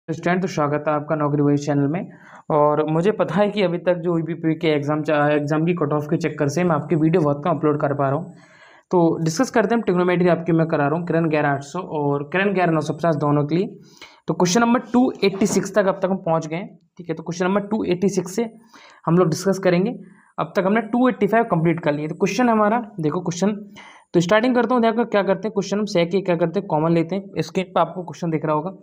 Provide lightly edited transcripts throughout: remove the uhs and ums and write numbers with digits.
Student तो स्वागत है आपका नौकरी वही चैनल में। और मुझे पता है कि अभी तक जो ईबीपी के एग्ज़ाम की कट ऑफ के चक्कर से मैं आपकी वीडियो बहुत कम अपलोड कर पा रहा हूँ। तो डिस्कस करते हैं ट्रिग्नोमेट्री आपकी मैं करा रहा हूँ किरण 11 800 और किरण 11 950 दोनों के लिए। तो क्वेश्चन नंबर 286 तक अब तक हम पहुँच गए। ठीक है, तो क्वेश्चन नंबर 286 से हम लोग डिस्कस करेंगे। अब तक हमने 285 कंप्लीट कर लिए। तो क्वेश्चन हमारा देखो क्वेश्चन, तो स्टार्टिंग करता हूँ। देखो क्या करते हैं, क्वेश्चन हम सेक के क्या करते हैं, कॉमन लेते हैं। स्क्रीन पर आपको क्वेश्चन दिख रहा होगा।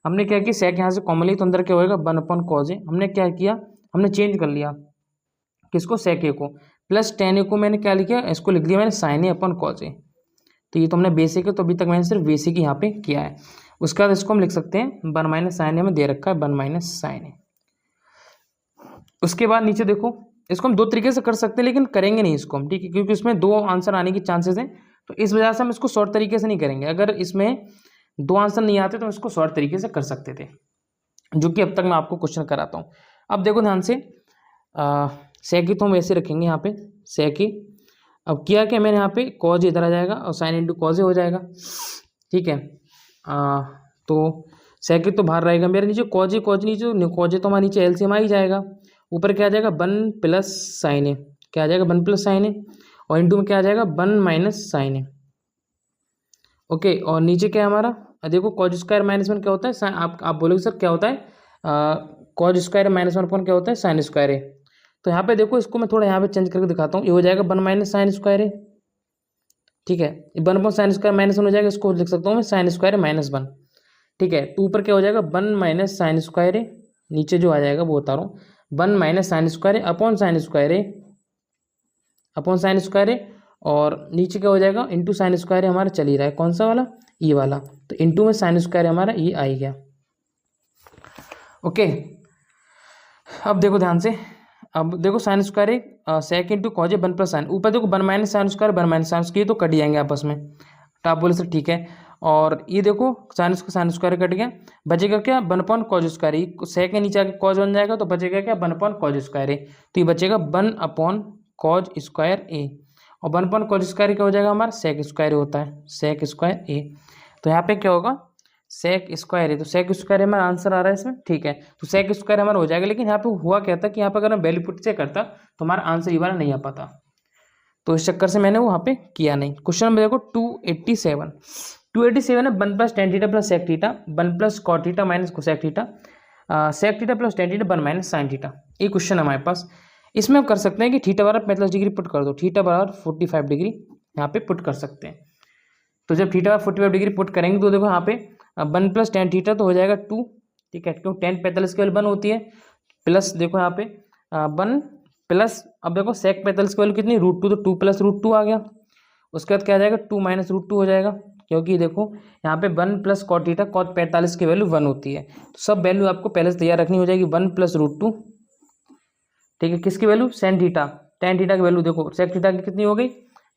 हमने क्या किया, सेक यहाँ से कॉमन ली तो अंदर क्या होएगा 1/cos ए। हमने क्या किया, हमने चेंज कर लिया किसको, सेक ए को। प्लस टेन ए को मैंने क्या लिखा, इसको लिख दिया मैंने साइन ए अपन कॉज ए। तो ये तो हमने बेसिक है, तो अभी तक मैंने सिर्फ बेसिक ही यहाँ पे किया है। उसके बाद इसको हम लिख सकते हैं 1 - साइन ए में दे रखा है 1 - साइन ए। उसके बाद नीचे देखो, इसको हम दो तरीके से कर सकते हैं लेकिन करेंगे नहीं इसको हम, ठीक है, क्योंकि इसमें दो आंसर आने की चांसेस हैं। तो इस वजह से हम इसको शॉर्ट तरीके से नहीं करेंगे। अगर इसमें दो आंसर नहीं आते तो हम इसको शॉर्ट तरीके से कर सकते थे, जो कि अब तक मैं आपको क्वेश्चन कराता हूँ। अब देखो ध्यान से, सेक तो हम वैसे रखेंगे यहाँ पे सेक। अब किया क्या मैंने यहाँ पे, कॉज इधर आ जाएगा और साइन इंटू कॉज हो जाएगा। ठीक है, तो सेक तो बाहर रहेगा मेरे, नीचे कॉज नीचे कॉज तो हमारे नीचे एलसीएम आ ही जाएगा। ऊपर क्या आ जाएगा 1 + साइन ए, क्या आ जाएगा 1 + साइन ए, और इंटू में क्या आ जाएगा 1 - साइन ए। ओके, और नीचे क्या है हमारा, देखो कॉज स्क्वायर -1 क्या होता है, आप बोलोगे सर क्या होता है, कॉज स्क्वायर -1 क्या होता है, साइन स्क्वायर ए। तो यहाँ पे देखो, इसको मैं थोड़ा यहाँ पे चेंज करके दिखाता हूँ। ये हो जाएगा 1 - साइन स्क्वायर ए। ठीक है, 1/sin स्क्वायर -1 हो जाएगा, इसको लिख सकता हूँ मैं साइन स्क्वायर -1। ठीक है, तो ऊपर क्या हो जाएगा 1 - साइन स्क्वायर ए, नीचे जो आ जाएगा वो बता रहा हूँ 1 - साइन स्क्वायर ए अपॉन साइन स्क्वायर ए, अपॉन साइन स्क्वायर ए। और नीचे क्या हो जाएगा इंटू साइन स्क्वायर ए, हमारा चल ही रहा है कौन सा वाला, ये वाला। तो इंटू में साइन स्क्वायर हमारा ये आ ही गया। ओके, अब देखो ध्यान से, अब देखो साइन स्क्वायर एक सेक इंटू कॉज ए 1 + साइन, ऊपर देखो 1 - साइन स्क्वायर 1 - साइन स्क्वायर, तो कट जाएंगे आपस में। तो आप बोले सर ठीक है। और ये देखो साइन स्क्वायर कट गया, बचेगा क्या 1/cos स्क्वायर। सेक के नीचे आके कॉज बन जाएगा तो बचेगा क्या 1/cos स्क्वायर ए। तो ये बचेगा 1/cos स्क्वायर ए, और 1/cos स्क्वायर क्या हो जाएगा हमारा सेक स्क्वायर होता है, सेक स्क्वायर ए। तो यहाँ पे क्या होगा सेक स्क्वायर है, तो सेक स्क्वायर हमारा आंसर आ रहा है इसमें। ठीक है, तो सेक स्क्वायर हमारा हो जाएगा। लेकिन यहाँ पे हुआ क्या था कि यहाँ पे अगर मैं वैल्यू पुट से करता तो हमारा आंसर ये वाला नहीं आ पाता, तो इस चक्कर से मैंने वहाँ पे किया नहीं। क्वेश्चन नंबर देखो 287 है 1 + tan theta + sec theta 1 + cot theta - cosec theta sec theta + tan theta 1 - sin theta. ये क्वेश्चन हमारे पास। इसमें हम कर सकते हैं कि थीटा बराबर 45 डिग्री पुट कर दो, थीटा बराबर 45 डिग्री यहाँ पे पुट कर सकते हैं। तो जब थीटा 45 डिग्री पुट करेंगे तो देखो यहाँ पे 1 + tan थीटा तो हो जाएगा 2। ठीक है, क्यों tan 45 की वैल्यू 1 होती है, प्लस देखो यहाँ पे 1 प्लस, अब देखो सेक 45 की वैल्यू कितनी √2, तो 2 + √2 आ गया। उसके बाद क्या आ जाएगा 2 - √2 हो जाएगा, क्योंकि देखो यहाँ पे 1 + cot थीटा, cot 45 की वैल्यू 1 होती है। तो सब वैल्यू आपको पहले से तैयार रखनी हो जाएगी 1 + √2। ठीक है, किसकी value Sen theta, tan theta की वैल्यू देखो सेक थीटा की कितनी हो गई,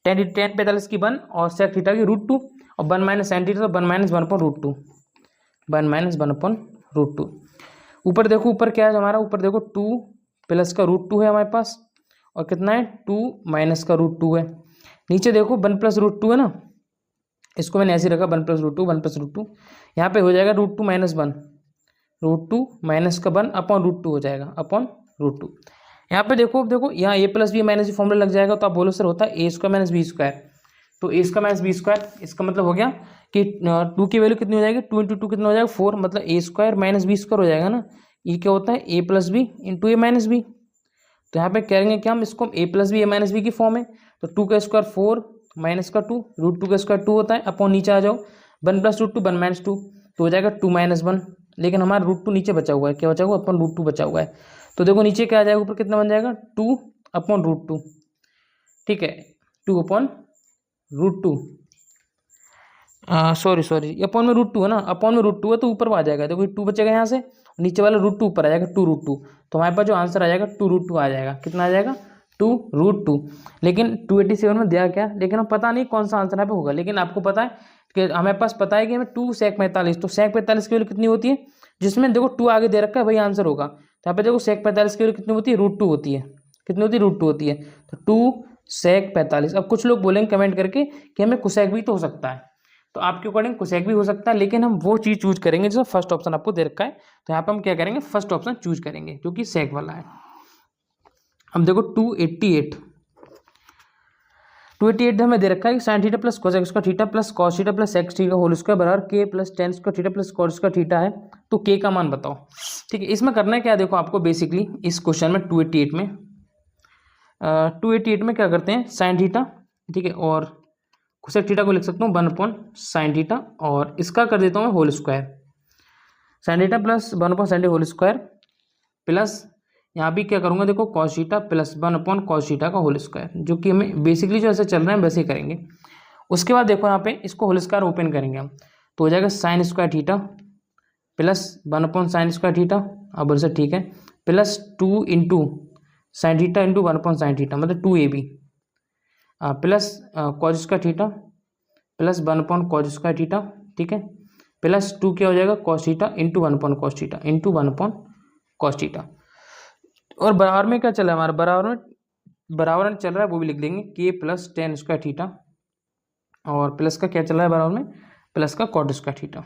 tan 45 की 1 और सेक थीटा की √2, और 1 - sin थीटा तो 1 - 1/√2, 1 - 1/√2। ऊपर देखो, ऊपर क्या है हमारा, ऊपर देखो 2 + का √2 है हमारे पास, और कितना है 2 - का √2 है। नीचे देखो 1 + √2 है ना, इसको मैंने ऐसे रखा 1 + √2 1 + √2। यहाँ पे हो जाएगा √2 - 1, √2 - का 1 अपॉन √2 हो जाएगा, अपॉन √2। यहाँ पे देखो, अब देखो यहाँ a + b - b फॉर्मूला लग जाएगा, तो आप बोलो सर होता है a² - b²। तो a² - b², इसका मतलब हो गया कि 2 की वैल्यू कितनी हो जाएगी, 2 × 2 कितना हो जाएगा 4, मतलब a² - b² हो जाएगा ना। ये क्या होता है a + b × a - b। तो यहाँ पे करेंगे क्या हम, इसको a + b a - b की फॉर्म है। तो 2 का स्क्वायर 4 - का 2, √2 का स्क्वायर 2 होता है, अपॉन नीचे आ जाओ 1 + √2 1 - 2, तो हो जाएगा 2 - 1। लेकिन हमारा √2 नीचे बचा हुआ है, क्या बचा हुआ है, अपन √2 बचा हुआ है। तो देखो नीचे क्या आ जाएगा, ऊपर कितना बन जाएगा 2 अपॉन √2। ठीक है, 2 अपॉन √2, सॉरी अपॉन में √2 है ना, अपॉन में √2 है तो ऊपर आ जाएगा। देखो 2 बचेगा यहाँ से, नीचे वाला √2 ऊपर आ जाएगा 2 √2। तो हमारे पास जो आंसर आ जाएगा 2 √2 आ जाएगा। कितना आ जाएगा 2 √2। लेकिन 287 में दिया क्या, लेकिन हम पता नहीं कौन सा आंसर यहाँ पे होगा। लेकिन आपको पता है कि हमारे पास पता है कि हमें 2 sec 45, तो sec 45 की वैल्यू कितनी होती है, जिसमें देखो 2 आगे दे रखा है वही आंसर होगा। तो यहाँ पे देखो sec 45 की वैल्यू कितनी होती है √2 होती है, कितनी होती है √2 होती है। तो 2 sec 45। अब कुछ लोग बोलेंगे कमेंट करके कि हमें cosec भी तो हो सकता है, तो आपके अकॉर्डिंग कोसेक भी हो सकता है, लेकिन हम वो चीज़ चूज करेंगे जो फर्स्ट ऑप्शन आपको दे रखा है। तो यहाँ पे हम क्या करेंगे, फर्स्ट ऑप्शन चूज करेंगे जो कि सेक वाला है। अब देखो 288 हमें दे रखा है कि sine theta plus cosec square theta plus cos theta plus sec theta whole square बराबर k plus tan square theta plus cos square theta है। तो के का मान बताओ। ठीक है, इसमें करना है क्या, देखो आपको बेसिकली इस क्वेश्चन में 288 में क्या करते हैं, साइन थीटा, ठीक है, और कोसेक थीटा को लिख सकता हूँ 1/sin थीटा, और इसका कर देता हूँ मैं whole square, sine theta plus 1/sin whole square plus यहाँ भी क्या करूँगा, देखो cos theta plus 1/cos theta का होल स्क्वायर, जो कि हमें बेसिकली जो ऐसे चल रहे हैं वैसे ही करेंगे। उसके बाद देखो यहाँ पे इसको होल स्क्वायर ओपन करेंगे हम, तो हो जाएगा sine square theta plus 1/sin square theta, अब से ठीक है, plus 2 into sine theta into 1/sin theta मतलब 2ab plus cos square theta plus 1/cos square theta, ठीक है, प्लस 2 क्या हो जाएगा cos theta into 1/cos theta into 1/cos theta. और बराबर में क्या चल रहा है हमारा, बराबर में चल रहा है वो भी लिख देंगे के प्लस टेन स्क्वायर थीटा, और प्लस का क्या चल रहा है बराबर में, प्लस का कॉट स्क्वायर थीटा,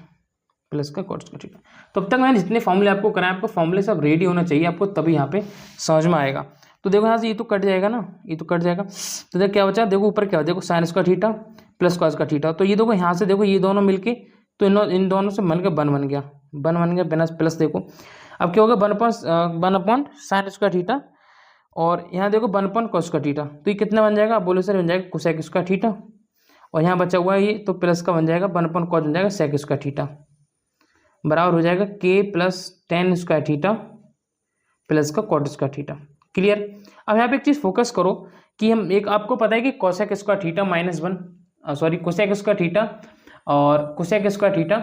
प्लस का कॉट स्क्वायर थीटा। तो अब तक मैंने जितने फॉर्मूले आपको कराए, आपको फॉर्मूले सब रेडी होना चाहिए आपको, तभी यहाँ पे समझ में आएगा। तो देखो यहाँ से ये तो कट जाएगा ना, ये तो कट जाएगा, तो देखो क्या बचा, देखो ऊपर क्या हो, देखो sine square theta plus cos का थीटा, तो ये देखो यहाँ से देखो ये दोनों मिलके, तो इन दोनों से मिलकर बन गया बिना प्लस। देखो अब क्या होगा, 1/sin स्क्वायर थीटा, और यहाँ देखो 1/cos का थीटा, तो ये कितना बन जाएगा, आप बोलो सर बन जाएगा कोसेक स्क्वायर थीटा, और यहाँ बचा हुआ है ये, तो प्लस का बन जाएगा 1/cos बन जाएगा सेक स्क्वायर थीटा, बराबर हो जाएगा के plus tan square theta plus का कॉट स्क्वायर थीटा। क्लियर। अब यहाँ पे एक चीज़ फोकस करो कि हम एक, आपको पता है कि cosec square theta cosec square theta और cosec square theta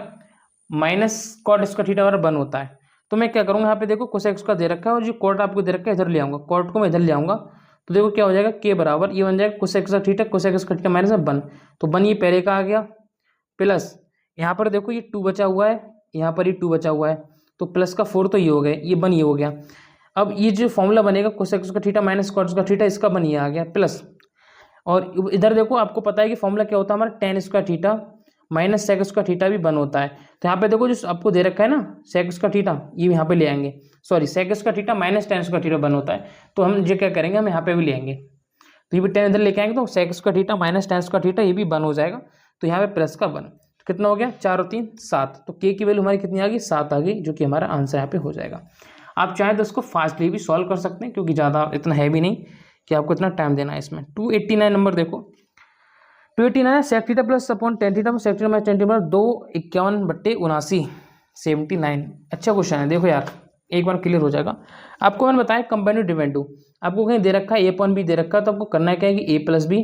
minus cot square theta बराबर 1 होता है। तो मैं क्या करूँगा, यहाँ पे देखो कोसेक स्क्वायर दे रखा है और जो कॉट आपको दे रखा है इधर ले आऊँगा, कॉट को मैं इधर ले आऊँगा, तो देखो क्या हो जाएगा के बराबर ये बन जाएगा कोसेक स्क्वायर थीटा माइनस 1, तो 1 ये पहले का आ गया, प्लस यहाँ पर देखो ये 2 बचा हुआ है, यहाँ पर ये 2 बचा हुआ है, तो प्लस का 4 तो ये हो गया, ये 1 ये हो गया। अब ये जो फॉर्मूला बनेगा cosec square theta minus cot square theta, इसका 1 ये आ गया प्लस, और इधर देखो आपको पता है कि फॉर्मूला क्या होता है हमारा, tan square theta minus sec square theta भी 1 होता है। तो यहाँ पे देखो जो आपको दे रखा है ना सेक स्क्वायर थीटा, ये यहाँ पे ले आएंगे, sorry sec square theta minus tan square theta 1 होता है, तो हम जो क्या करेंगे, हम यहाँ पे भी ले आएंगे, तो ये भी 10 इधर लेके आएंगे, तो sec square theta minus tan square theta ये भी 1 हो जाएगा, तो यहाँ पे प्लस का 1, तो कितना हो गया 4 और 3 7, तो के की वैल्यू हमारी कितनी आ गई 7 आ गई, जो कि हमारा आंसर यहाँ पे हो जाएगा। आप चाहें तो इसको फास्टली भी सॉल्व कर सकते हैं, क्योंकि ज़्यादा इतना है भी नहीं कि आपको इतना टाइम देना है इसमें। 289 नंबर देखो, 289 है sec theta plus upon tan theta sec theta minus tan theta 251/79 79। अच्छा क्वेश्चन है, देखो यार एक बार क्लियर हो जाएगा। आपको मैंने बताया कंबाइंड डिविडेंड, आपको कहीं दे रखा है ए अपॉन बी दे रखा है, तो आपको करना है क्या है कि ए प्लस बी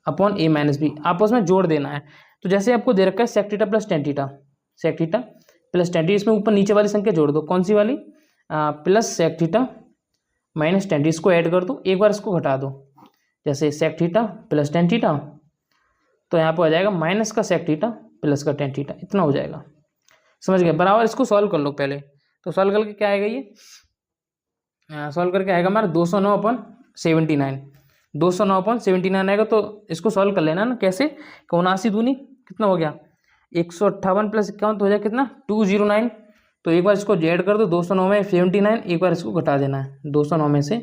अपॉन ए माइनस बी आपस में जोड़ देना है। तो जैसे आपको दे रखा है sec theta plus tan theta, sec theta plus tan theta, इसमें ऊपर नीचे वाली संख्या जोड़ दो, कौन सी वाली, plus sec theta minus tan theta, इसको ऐड कर दो, एक बार इसको घटा दो, जैसे sec theta plus tan theta, तो यहाँ पर आ जाएगा माइनस का सेक थीटा प्लस का टेन थीटा, इतना हो जाएगा, समझ गए। बराबर इसको सॉल्व कर लो पहले, तो सॉल्व करके क्या आएगा, ये सॉल्व करके आएगा हमारा 209/79, 209/79 आएगा। तो इसको सॉल्व कर लेना ना, कैसे, 79 दूनी कितना हो गया 158 प्लस 51 तो हो जाएगा कितना 209, तो एक बार इसको ऐड कर दो, 209 में 79, एक बार इसको घटा देना है 209 में से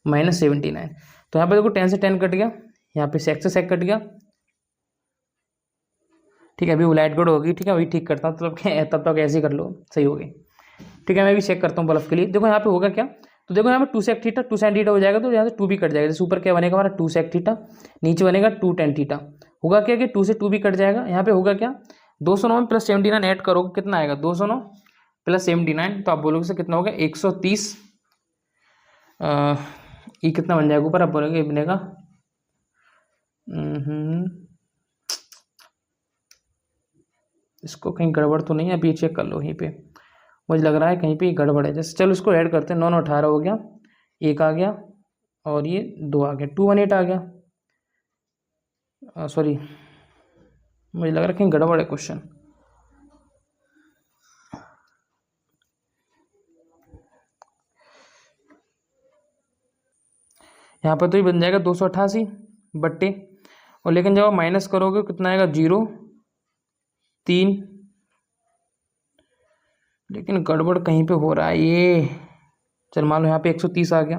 माइनस 79, तो यहाँ पे देखो 10 से 10 कट गया, यहाँ पे सेक से सेक कट गया, ठीक है। अभी वो लाइट गुड होगी, ठीक है, वही ठीक करता हूँ, तब तक ऐसे ही कर लो, सही होगी, ठीक है। मैं भी चेक करता हूँ बल्ब के लिए, देखो यहाँ पे होगा क्या, तो देखो यहाँ पे 2 सेक थीटा 2 sin थीटा हो जाएगा, तो यहाँ से 2 भी कट जाएगा, जैसे ऊपर क्या बनेगा हमारा 2 सेक थीटा, नीचे बनेगा 2 tan थीटा, होगा क्या कि 2 से 2 भी कट जाएगा, यहाँ पे होगा क्या 209 में प्लस 79 ऐड करोगे कितना आएगा 209 प्लस 79, तो आप बोलोगे से कितना होगा 130, ये कितना बन जाएगा ऊपर, आप बोलोगे ये बनेगा इसको कहीं गड़बड़ तो नहीं है, अभी चेक कर लो, यहीं पे मुझे लग रहा है कहीं पे गड़बड़ है, जैसे चलो इसको ऐड करते हैं, 9 18 हो गया, एक आ गया और ये 2 आ गया, 218 आ गया, सॉरी मुझे लग रहा है कहीं गड़बड़ है क्वेश्चन, यहाँ पर तो ये बन जाएगा 288 बट्टे, और लेकिन जब आप माइनस करोगे कितना आएगा 0, 3, लेकिन गड़बड़ कहीं पे हो रहा है ये। चल मान लो यहाँ पे 130 आ गया,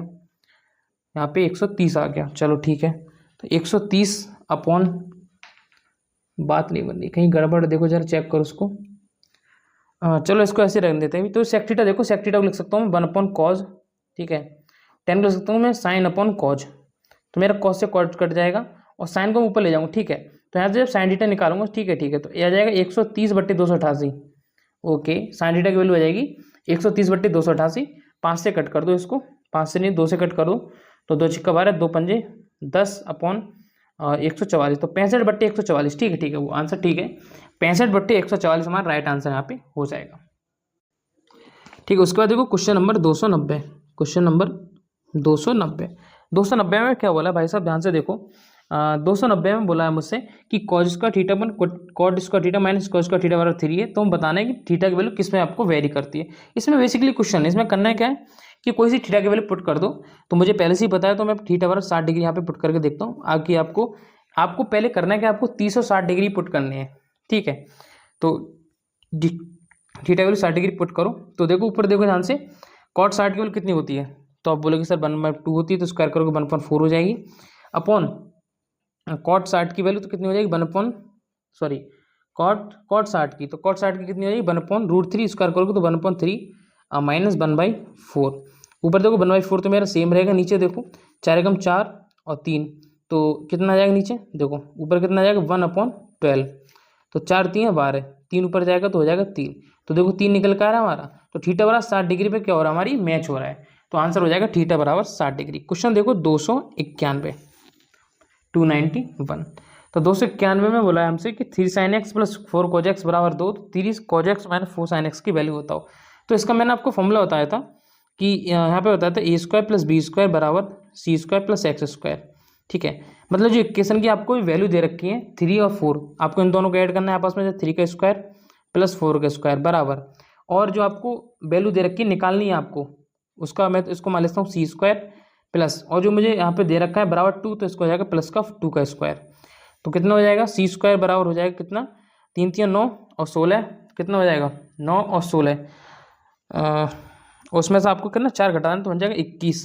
यहाँ पे 130 आ गया, चलो ठीक है। तो 130 अपॉन, बात नहीं बन रही, कहीं गड़बड़, देखो जरा चेक करो उसको। चलो इसको ऐसे रख देते हैं। तो सेक थीटा, देखो सेक थीटा को लिख सकता हूँ 1 अपॉन कॉज, ठीक है। टेन को लिख सकता हूँ मैं साइन अपॉन कॉज, तो मेरा कॉज से कॉज कट जाएगा और साइन को ऊपर ले जाऊँगा, ठीक है। तो यहाँ से जब साइन थीटा निकालूंगा, ठीक है, तो ये आ जाएगा 130/288। ओके, साइन थीटा की वैल्यू आ जाएगी 130/288। 5 से कट कर दो इसको, 5 से नहीं 2 से कट कर दो, तो 2 छिक्का 12, 2 पंजे 10 अपॉन 144, तो 65/144, ठीक है, वो आंसर ठीक है। 65/144 हमारा राइट आंसर यहाँ पे हो जाएगा, ठीक है। उसके बाद देखो क्वेश्चन नंबर 290, क्वेश्चन नंबर 290 में क्या बोला भाई साहब, ध्यान से देखो। 290 में बोला है मुझसे कि कॉज स्क्वायर थीटा अपन cot square theta minus cos square theta बराबर 3 है। तो हम बताना है कि थीटा की वैल्यू किस में आपको वेरी करती है। इसमें बेसिकली क्वेश्चन है, इसमें करना है क्या है कि कोई सी थीटा की वैल्यू पुट कर दो। तो मुझे पहले से ही पता है, तो मैं थीटा बराबर 60 डिग्री यहाँ पे पुट करके देखता हूँ। आगे आपको पहले करना है कि आपको 360 डिग्री पुट करनी है, ठीक है। तो थीटा की वैल्यू 60 डिग्री पुट करो, तो देखो ऊपर देखो ध्यान से, कॉट 60 की वैल्यू कितनी होती है, तो आप बोलोगे सर 1/2 होती है, तो स्क्वायर करोगे 1/4 हो जाएगी। अपॉन कॉट 60 की वैल्यू तो कितनी हो जाएगी, कॉट 60 की, तो कॉट 60 की कितनी हो जाएगी 1/√3, स्क्वायर करोगे तो 1/3 माइनस 1/4। ऊपर देखो 1/4 तो मेरा सेम रहेगा, नीचे देखो 4 एकम 4 और 3, तो कितना आ जाएगा नीचे देखो, ऊपर कितना आ जाएगा 1/12, तो 4 3 12, 3 ऊपर जाएगा तो हो जाएगा 3, तो देखो 3 निकल कर आ रहा है हमारा। तो थीटा बराबर 60 डिग्री पे क्या हो रहा है, हमारी मैच हो रहा है, तो आंसर हो जाएगा थीटा बराबर 60 डिग्री। क्वेश्चन देखो 291, 291। तो 291 में बोला है हमसे कि 3 sin x plus 4 cos x बराबर 2, तो 3 cos x minus 4 sin x की वैल्यू बताओ। तो इसका मैंने आपको फॉर्मूला बताया था कि यहाँ पे बताया था a² प्लस b² बराबर c² प्लस x², ठीक है। मतलब जो इक्वेशन की आपको वैल्यू दे रखी है 3 और 4, आपको इन दोनों को ऐड करना है आपस में, 3 का स्क्वायर प्लस 4 का स्क्वायर बराबर, और जो आपको वैल्यू दे रखी है निकालनी है आपको, उसका मैं इसको मान लेता हूँ c² प्लस, और जो मुझे यहाँ पे दे रखा है बराबर 2, तो इसको हो जाएगा प्लस का 2 का स्क्वायर, तो कितना हो जाएगा c² बराबर हो जाएगा कितना, 3 3 9 और 16, कितना हो जाएगा 9 और 16, उसमें से आपको कितना 4 घटाना तो बन जाएगा 21,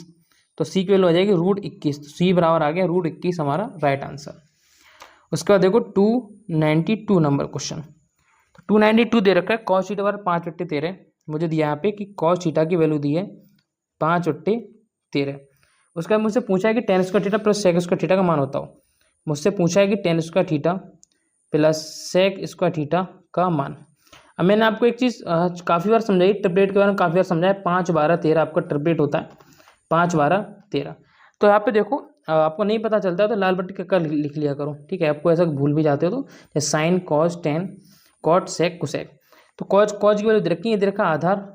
तो c की वैल्यू हो जाएगी √21, तो c बराबर आ गया √21 हमारा राइट आंसर। उसके बाद देखो 292 नंबर क्वेश्चन, 292 दे रखा है cos थीटा बराबर 5/13, मुझे दिया यहाँ पे कि cos थीटा की वैल्यू दी है 5/13। उसके बाद मुझसे पूछा है कि tan square theta plus sec square theta का मान बताओ। मुझसे पूछा है कि tan square theta plus sec square theta का मान। अब मैंने आपको एक चीज़ काफ़ी बार समझाई, ट्रिपलेट के बारे में काफ़ी बार समझाया, 5 12 13 आपका ट्रिपलेट होता है, 5 12 13। तो यहाँ पे देखो आपको नहीं पता चलता है तो लाल बत्ती का लिख लिया करो, ठीक है। आपको ऐसा भूल भी जाते हो तो जैसे sine cos tan cot sec cosec, तो कॉज की वैल्यू दे रखी है, ये दे रखा आधार,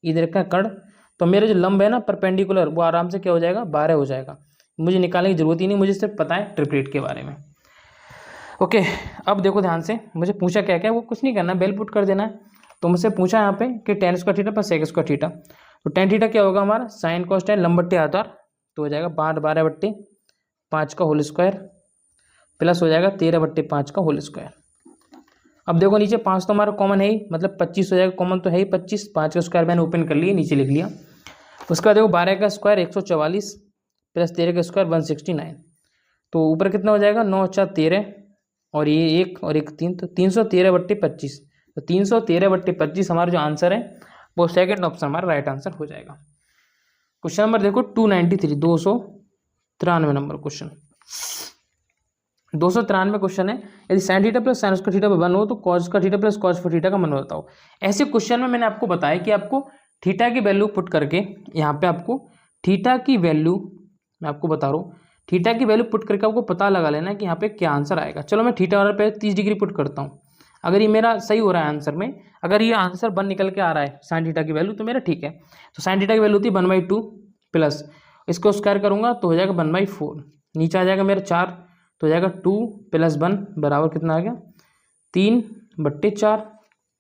ये दे रखा कर्ण, तो मेरे जो लंब है ना परपेंडिकुलर, वो आराम से क्या हो जाएगा 12 हो जाएगा, मुझे निकालने की जरूरत ही नहीं, मुझे सिर्फ पता है ट्रिपलेट के बारे में। ओके, अब देखो ध्यान से, मुझे पूछा क्या क्या, वो कुछ नहीं करना, बेल पुट कर देना है। तो मुझसे पूछा यहाँ पे कि tan square theta plus sec square theta, तो tan थीटा क्या होगा हमारा साइन कॉस टेन लंब बट्टे आधार, तो हो जाएगा 12/5 का होल स्क्वायर प्लस हो जाएगा 13/5 का होल स्क्वायर। अब देखो नीचे 5 तो हमारा कॉमन है ही, मतलब 25 हो जाएगा, कॉमन तो है ही 25, 5 का स्क्वायर मैंने ओपन कर लिया, नीचे लिख लिया। उसके बाद देखो 12 का स्क्वायर 144 प्लस 13 का स्क्वायर 169, तो ऊपर कितना हो जाएगा 9 4 13 और ये 1 और 1 3, तो 313/25, तो 313/25 हमारा जो आंसर है वो सेकंड ऑप्शन हमारा राइट आंसर हो जाएगा। क्वेश्चन नंबर देखो 293, 293 नंबर क्वेश्चन, 293 क्वेश्चन है, यदि sign theta plus sine square theta 1 हो तो cos square theta plus cos square theta का मान बताओ। ऐसे क्वेश्चन में मैंने आपको बताया कि आपको थीटा की वैल्यू पुट करके, यहाँ पे आपको थीटा की वैल्यू मैं आपको बता रहा हूँ, थीटा की वैल्यू पुट करके आपको पता लगा लेना है कि यहाँ पे क्या आंसर आएगा। चलो मैं थीटा वाला पे 30 डिग्री पुट करता हूँ, अगर ये मेरा सही हो रहा है आंसर में, अगर ये आंसर 1 निकल के आ रहा है साइन थीटा की वैल्यू तो मेरा ठीक है। तो साइन थीटा की वैल्यू होती है 1/2 प्लस, इसको स्क्वायर करूँगा तो हो जाएगा 1/4, नीचे आ जाएगा मेरा 4, तो हो जाएगा 2 + 1 बराबर कितना आ गया 3/4,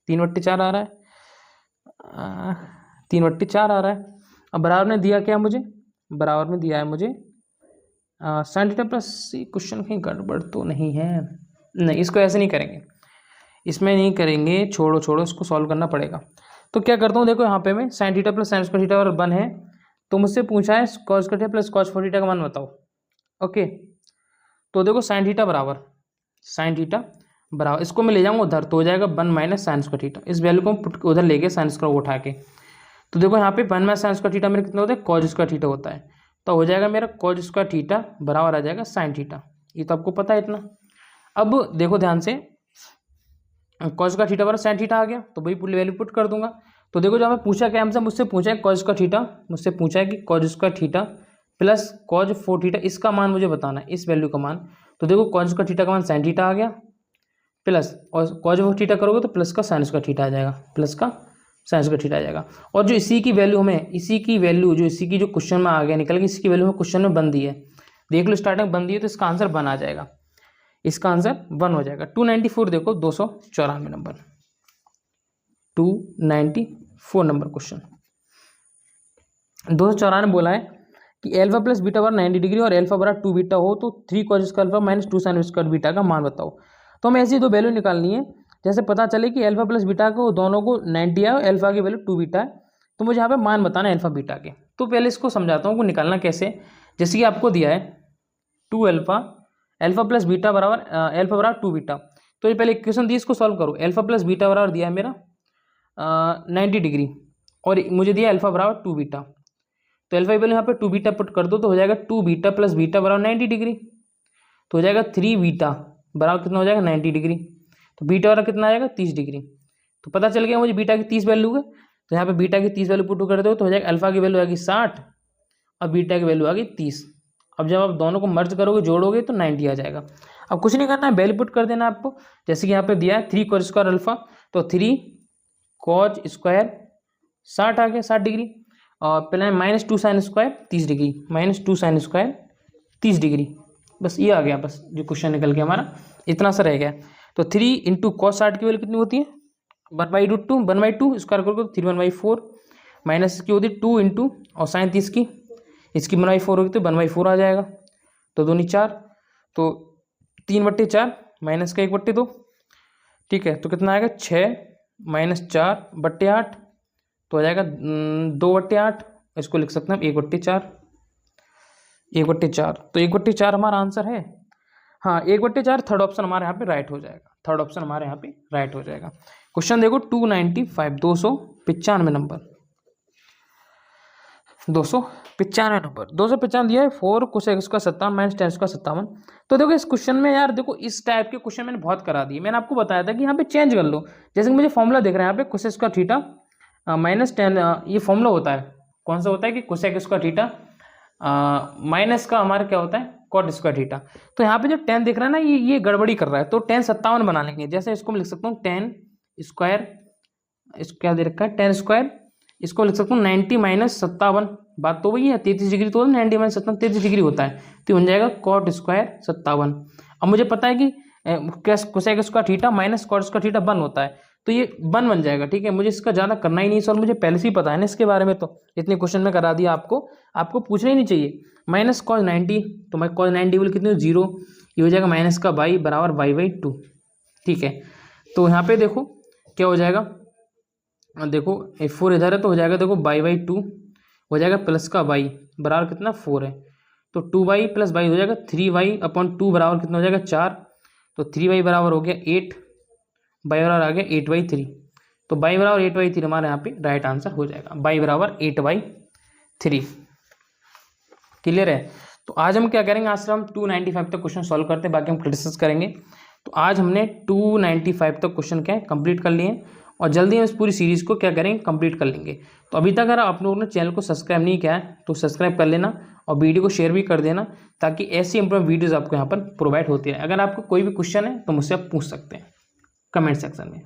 3/4 आ रहा है, 3/4 आ रहा है। अब बराबर में दिया क्या मुझे, बराबर में दिया है मुझे साइन थीटा प्लस, क्वेश्चन कहीं गड़बड़ तो नहीं है, नहीं इसको ऐसे नहीं करेंगे, इसमें नहीं करेंगे, छोड़ो छोड़ो, इसको सॉल्व करना पड़ेगा। तो क्या करता हूँ, देखो यहाँ पे मैं sign theta plus sine square theta और 1 है, तो मुझसे पूछा है cos square theta plus cos 4 theta का मान बताओ। ओके, तो देखो साइन थीटा बराबर इसको मैं ले जाऊँगा उधर, तो हो जाएगा 1 माइनस साइन स्क्वायर थीटा। इस वैल्यू को हम उधर ले गए साइन स्क्वायर उठा के, तो देखो यहाँ पे 1 माइनस साइन स्क्वायर थीटा मेरे कितना होता है, कॉस स्क्वायर थीटा होता है। तो हो जाएगा मेरा कॉस स्क्वायर थीटा बराबर आ जाएगा साइन थीटा। ये तो आपको पता है इतना। अब देखो ध्यान से, कॉस स्क्वायर थीटा बराबर साइन थीटा आ गया, तो वही वैल्यू पुट कर दूंगा। तो देखो जो हमें पूछा क्या, हमसे मुझसे पूछा है कॉस स्क्वायर थीटा, मुझसे पूछा है कि cos square theta plus cos 4 theta, इसका मान मुझे बताना है, इस वैल्यू का मान। तो देखो कॉस स्क्वायर थीटा का मान साइन थीटा आ गया, प्लस और कॉस 4 थीटा करोगे तो प्लस का साइन स्क्वायर थीटा आ जाएगा, प्लस का साइन स्क्वायर थीटा आ जाएगा। और जो इसी की वैल्यू हमें, इसी की जो क्वेश्चन में आ गया निकल के, इसी की वैल्यू हमें क्वेश्चन में बन दी है, देख लो स्टार्टिंग बन दी है, तो इसका आंसर 1 आ जाएगा, इसका आंसर 1 हो जाएगा। 294 देखो 294 नंबर, 294 नंबर क्वेश्चन। 294 बोला है कि एल्फा प्लस बीटा बराबर 90 डिग्री और एल्फा बराबर 2 बीटा हो तो 3 cos square alpha minus 2 sine square beta का मान बताओ। तो हमें ऐसी दो वैल्यू निकालनी है, जैसे पता चले कि एल्फा प्लस बीटा को दोनों को 90 है और एल्फा की वैल्यू 2 बीटा है, तो मुझे यहाँ पे मान बताना है एल्फा बीटा के। तो पहले इसको समझाता हूँ कि निकालना कैसे। जैसे कि आपको दिया है 2 एल्फा प्लस बीटा बराबर एल्फा बराबर 2 बीटा, तो ये पहले इक्वेशन दी, इसको सॉल्व करो। एल्फा प्लस बीटा बराबर दिया है मेरा 90 डिग्री और मुझे दिया एल्फा बराबर 2 बीटा, तो एल्फा की वैल्यू यहाँ पे 2 बीटा पुट कर दो, तो हो जाएगा 2 बीटा प्लस बीटा बराबर 90 डिग्री, तो हो जाएगा 3 बीटा बराबर कितना हो जाएगा 90 डिग्री, तो बीटा बराबर कितना आएगा 30 डिग्री। तो पता चल गया मुझे बीटा की 30 वैल्यू है, तो यहाँ पे बीटा की 30 वैल्यू पुट कर दो, तो हो जाएगा अल्फा की वैल्यू आ गई 60 और बीटा की वैल्यू आ गई 30। अब जब आप दोनों को मर्ज करोगे, जोड़ोगे, तो 90 आ जाएगा। अब कुछ नहीं करना है, वैल्यू पुट कर देना आपको। जैसे कि यहाँ पे दिया है 3 कॉस स्क्वायर अल्फा, तो 3 कॉस स्क्वायर 60 आ गया 60 डिग्री, और पहले minus 2 sine square 30 degree, minus 2 sine square 30 degree, बस ये आ गया, बस जो क्वेश्चन निकल गया हमारा इतना सा रह गया। तो 3 इंटू कॉस 60 की वैल्यू कितनी होती है 1/2, 1/2 स्क्वायर करोगे तो 3 1/4, माइनस इसकी होती है 2 इंटू और साइन 30 की, इसकी 1/4 होगी तो 1/4 आ जाएगा, तो 2 4, तो 3/4 माइनस का 1/2, ठीक है। तो कितना आएगा 6 माइनस 4/8, तो हो जाएगा 2/8, इसको लिख सकते हैं 1/4, 1/4, तो 1/4 हमारा आंसर है। हाँ 1/4, थर्ड ऑप्शन हमारे यहाँ पे राइट हो जाएगा, थर्ड ऑप्शन हमारे यहाँ पे राइट हो जाएगा। क्वेश्चन देखो 295, 295 नंबर, 295 नंबर, 295 दिया है 4 कोसेक स्क्वायर 57 माइनस 10 स्क्वायर 57। तो देखो इस क्वेश्चन में यार, देखो इस टाइप के क्वेश्चन मैंने बहुत करा दिए, मैंने आपको बताया था कि यहाँ पे चेंज कर लो। जैसे कि मुझे फॉर्मूला दिख रहा है यहाँ पे कोसेक स्क्वायर थीटा माइनस 10, ये फॉर्मूला होता है, कौन सा होता है कि कोसेक स्क्वायर थीटा माइनस का हमारा क्या होता है कॉट स्क्वायर थीटा। तो यहाँ पे जो 10 दिख रहा है ना, ये गड़बड़ी कर रहा है, तो 10 57 बना लेंगे। जैसे इसको मैं लिख सकता हूँ 10 स्क्वायर, इसको क्या दे रखा है 10 स्क्वायर, इसको लिख सकता हूँ 90 माइनस 57, बात तो वही है 33 डिग्री, तो 90 माइनस 57 33 डिग्री होता है, तो बन जाएगा कॉट स्क्वायर 57। अब मुझे पता है कि cosec square theta minus cot square theta 1 होता है, तो ये 1 बन जाएगा, ठीक है। मुझे इसका ज़्यादा करना ही नहीं सर, मुझे पहले से ही पता है ना इसके बारे में, तो इतने क्वेश्चन में करा दिया आपको पूछना ही नहीं चाहिए। माइनस कॉस 90, तो मैं कॉस 90 बोल कितनी 0, ये हो जाएगा माइनस का y बराबर y/2, ठीक है। तो यहाँ पे देखो क्या हो जाएगा, देखो 4 इधर है, तो हो जाएगा देखो y/2 हो जाएगा, प्लस का y बराबर कितना 4 है, तो 2y प्लस y हो जाएगा 3y/2 बराबर कितना हो जाएगा 4, तो 3y बराबर हो गया 8, y बराबर आ गया 8/3, तो y बराबर 8/3 हमारे यहाँ पे राइट आंसर हो जाएगा, y बराबर 8/3। क्लियर है। तो आज हम क्या करेंगे, आज से हम 295 तक क्वेश्चन सॉल्व करते हैं, बाकी हम डिस्कस करेंगे। तो आज हमने 295 तक क्वेश्चन क्या है कंप्लीट कर लिए, और जल्दी हम इस पूरी सीरीज़ को क्या करेंगे कंप्लीट कर लेंगे। तो अभी तक अगर आप लोगों ने चैनल को सब्सक्राइब नहीं किया है तो सब्सक्राइब कर लेना, और वीडियो को शेयर भी कर देना, ताकि ऐसी इंप्रूव वीडियोज़ आपको यहाँ पर प्रोवाइड होती है। अगर आपको कोई भी क्वेश्चन है तो मुझसे आप पूछ सकते हैं कमेंट सेक्शन में।